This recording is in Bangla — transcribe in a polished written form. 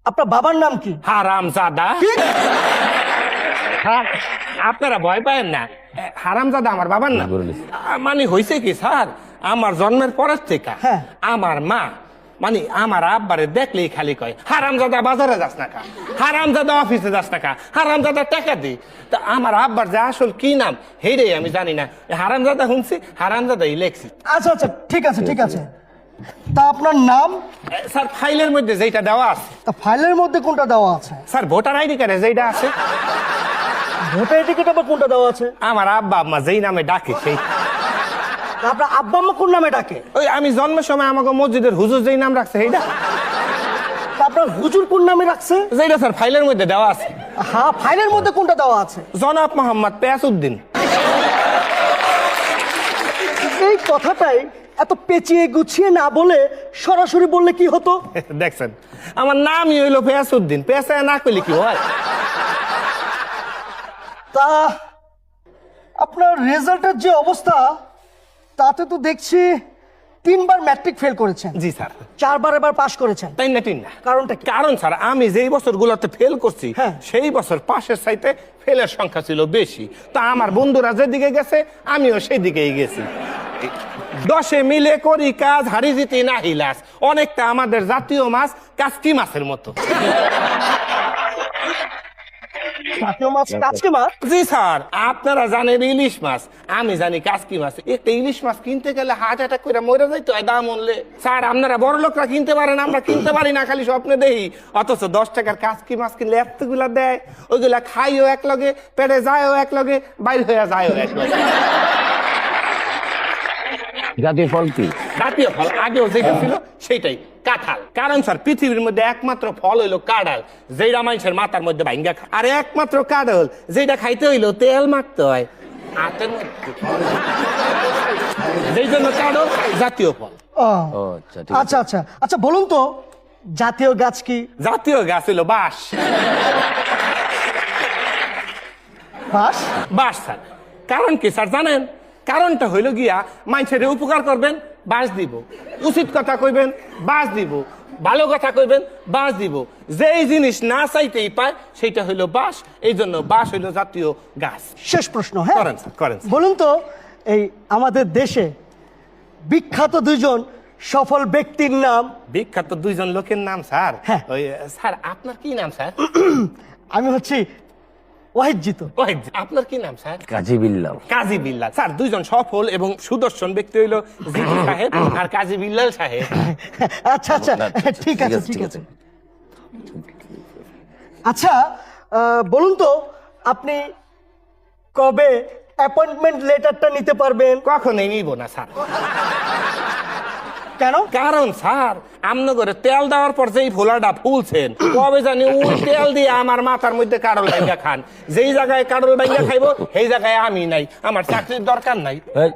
আপনার বাবার নাম কি? হারামজাদা। হ্যাঁ, আপনারা ভয় পায়েন না, হারামজাদা আমার বাবার নাম। মানে হয়েছে কি স্যার, আমার জন্মের পরের থেকে হ্যাঁ। আমার মা মানে আমার আব্বারে দেখলেই খালি কয় হারামজাদা বাজারে যাস না কা, হারামজাদা অফিসে যাস না কা, হারামজাদা টাকা দি। তা আমার আব্বার যে আসল কি নাম হেইটাই আমি জানি না, হারামজাদা শুনছি, হারামজাদাই লেখছি। আচ্ছা আচ্ছা, ঠিক আছে ঠিক আছে। তা আপনার নাম? স্যার ফাইলের মধ্যে যেটা দেওয়া আছে। তা ফাইলের মধ্যে কোনটা দেওয়া আছে? স্যার ভোটার আইডি কার্ডে যেটা আছে। ভোটার টিকিট আবার কোনটা দেওয়া আছে? আমার আব্বা আম্মা যেই নামে ডাকে সেই। তা আপনার আব্বা আম্মা কোন নামে ডাকে? ওই আমি জন্মের সময় আমাকে মসজিদের হুজুর যেই নাম রাখছে সেইটা। তা আপনার হুজুর কোন নামে রাখছে? যেটা স্যার ফাইলের মধ্যে দেওয়া আছে। হ্যাঁ, ফাইলের মধ্যে কোনটা দেওয়া আছে? জনাব মোহাম্মদ পেয়াসউদ্দিন। এই কথাটাই এত পেঁচিয়ে গুছিয়ে না বলে সরাসরি বললে কি হতো? দেখছেন, আমার নামই হইলো পেয়াসউদ্দিন, পেশায় না কইলে কি হয়। তা আপনার রেজাল্টের যে অবস্থা, তাতে তো দেখছি 3 বার ম্যাট্রিক ফেল করেছেন, জি স্যার। 4 বার এবার পাশ করেছেন। তাই না, ঠিক না? কারণটা কি? কারণ স্যার আমি যেই বছরগুলোতে ফেল করছি হ্যাঁ। সেই বছর পাশের চাইতে ফেলের সংখ্যা ছিল বেশি। তা আমার বন্ধুরা যেদিকে গেছে আমিও সেই দিকেই গেছি। 10 মিলে করি কাজ, হারি জিতি না হিলাস। অনেকটা আমাদের জাতীয় মাছ কাচকি মাছের মতো। জাতীয় মাছ কাচকি মাছ? জি স্যার, আপনারা জানেন ইলিশ মাছ, আমি জানি কাচকি মাছ। একটা ইলিশ মাছ কিনতে গেলে হার্ট অ্যাটাক করে মরে যাইতে হয় দাম উনলে। স্যার আপনারা বড় লোকরা কিনতে পারেন, আমরা কিনতে পারি না, খালি স্বপ্নে দেখি। অথচ 10 টাকার কাচকি মাছ কিনলে এতগুলা দেয়, ওইগুলা খাইও এক লগে, পেটে যায়ও এক লগে, বাইর হয়ে যায়ও এক লগে। জাতীয় ফল কি? জাতীয় ফল আগেও যেটা ছিল সেটাই কাঁঠাল। কারণ স্যার পৃথিবীর মধ্যে একমাত্র ফল হইলো কাঁঠাল, যেটা মানুষের মাথার মধ্যে ভাঙ্গা খায়। আর একমাত্র কাঁঠাল যেটা খাইতে হইলো তেল মাখতে হয় হাতের মধ্যে, যেই জন্য কাঁঠাল জাতীয় ফল। ও, ও আচ্ছা, ঠিক আচ্ছা আচ্ছা আচ্ছা, বলুন তো জাতীয় গাছ কি? জাতীয় গাছ হইলো বাঁশ। বাঁশ? বাঁশ স্যার। কারণ কি স্যার জানেন? কারণটা হইলো গিয়া মানুষের উপকার করবেন, বাঁশ দিব। উচিত কথা কইবেন, বাঁশ দিব। ভালো কথা কইবেন, বাঁশ দিব। যেই জিনিস না চাইতেই পায় সেটা হইলো বাঁশ, এই জন্য বাঁশ হইলো জাতীয় গাছ। শেষ প্রশ্ন, হ্যাঁ করেন স্যার, করেন স্যার। বলুন তো এই আমাদের দেশে বিখ্যাত 2জন সফল ব্যক্তির নাম? বিখ্যাত 2জন লোকের নাম স্যার? হ্যাঁ। ওই স্যার আপনার কি নাম স্যার? আমি হচ্ছি ওয়াহিদ জিতু। ওই আপনার কি নাম স্যার? কাজী বিল্লাল। কাজী বিল্লাল। স্যার 2জন সফল এবং সুদর্শন ব্যক্তি হইলো জিতু সাহেব আর কাজী বিল্লাল সাহেব। আচ্ছা আচ্ছা, ঠিক আছে ঠিক আছে। আচ্ছা, বলুন তো আপনি কবে অ্যাপয়েন্টমেন্ট লেটারটা নিতে পারবেন? কখনোই নিব না স্যার। কেন? কারণ স্যার আমনে করে তেল দেওয়ার পর যেই ফোলাটা ফুলছেন, কবে জানি ওই তেল দিয়ে আমার মাথার মধ্যে কারল ভাঙ্গা খান। যেই জায়গায় কারল ভাঙ্গা খাইবো সেই জায়গায় আমি নাই, আমার চাকরির দরকার নাই। এই,